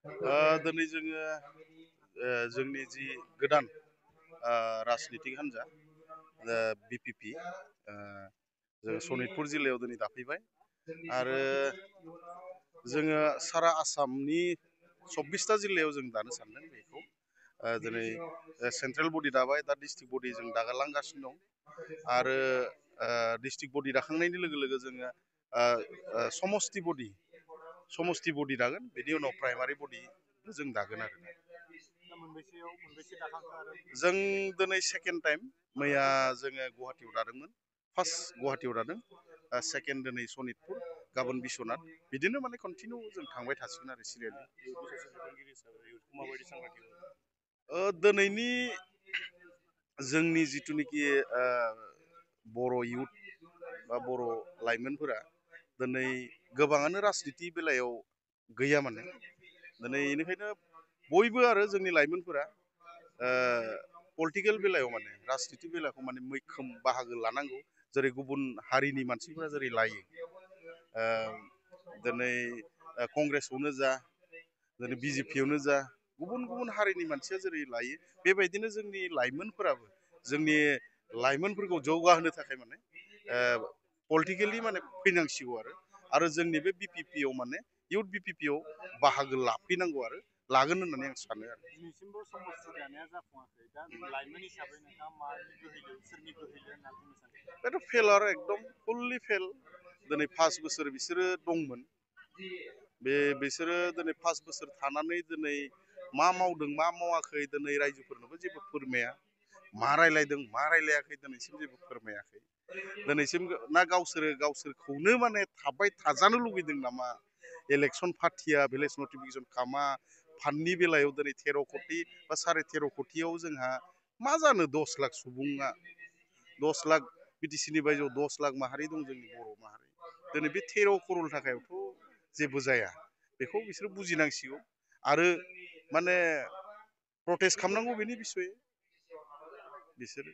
दिनै जोङो जोंनि जि गोदान राजनितिक हान्जा बिपिपि जों सनितपुर जिल्लायाव दिनै दाफैबाय आरो जोङो सारा आसामनि 24टा जिल्लायाव जों दानो सानदों बेखौ दिनै सेन्ट्रेल बडि दाबाय दा डिस्ट्रिक्ट बडि जों दागालांगासिनो दं आरो डिस्ट्रिक्ट बडि दाखांनायनि लोगो लोगो जोङो समस्ति बडि दागोन बेनि उनाव प्राइमारि बडि जों दागोन आरो जों दिनै सेकेन्ड टाइम मैया जोङो गुवाहाटियाव दादोंमोन फार्स्ट गुवाहाटियाव दादों सेकेन्ड दिनै सनितपुर गाबोन बिश्वनाथ बिदिनो माने कन्टिनिउ जों थांबाय थासिगोन आरो सिरियालि दिनैनि जोंनि जिथुनिखि बर' इउथ बा बर' लाइमोनफोरा दिनै गोबाङानो राजनिति बेलायाव गैया माने दिनै बेनिखायनो बयबो आरो जोंनि लाइमोनफोरा पलिटिकेल बेलायाव माने राजनिति बेलाखौ माने मैखोम बाहागो लानांगौ जेरै गुबुन हारिनि मानसिफोरा जेरै लायो दिनै कंग्रेसआवनो जा दिनै बिजेपियावनो जा गुबुन गुबुन हारिनि मानसिया जेरै लायो बेबायदिनो जोंनि लाइमोनफोरखौ जौगाहोनो थाखाय माने पलिटिकेलि माने फैनांसिगौ आरो जोंनि बे बिपिपिआव माने इउथ बिपिपिआव बाहागो लाफैनांगौ आरो लागोन होननानै आं सानो आरो दिनैसिमबो समस्ति दानाया जाफुङाखै दा लाइमोन हिसाबै नोंथाङा मानि गोहोजों सोरनि गोहोजों होनना बुंनो सानो बेथ' फेल आरो एकदम फुल्लि फेल दिनै 5 बोसोर बिसोरो दंमोन बिसोरो दिनै 5 बोसोर थानानै दिनै मा मावदों मा मावाखै दिनै रायजोफोरनोबो जेबो फोरमाया मा रायलायदों मा रायलायाखै दिनैसिम जेबो फोरमायाखै दिनैसिम ना गावसोरखौनो माने थाबाय थाजानो लुगैदों नामा इलेक्सन फाथिया भिलेज नटिफिकेसन खामा फान्डनि बेलायाव दिनै 13 कौटि बा 13.5 कौटियाव जोंहा मा जानो 10 लाख सुबुङा 10 लाख बिटिसिनि बायजोआव 10 लाख माहारि दं जोंनि बर' माहारि दिनै बे 13 कौर'नि थाखायथ' जेबो जाया बेखौ बिसोरो बुजिनांसिगौ आरो माने प्रटेस्ट खालामनांगौ बेनि बिसय बिसोरो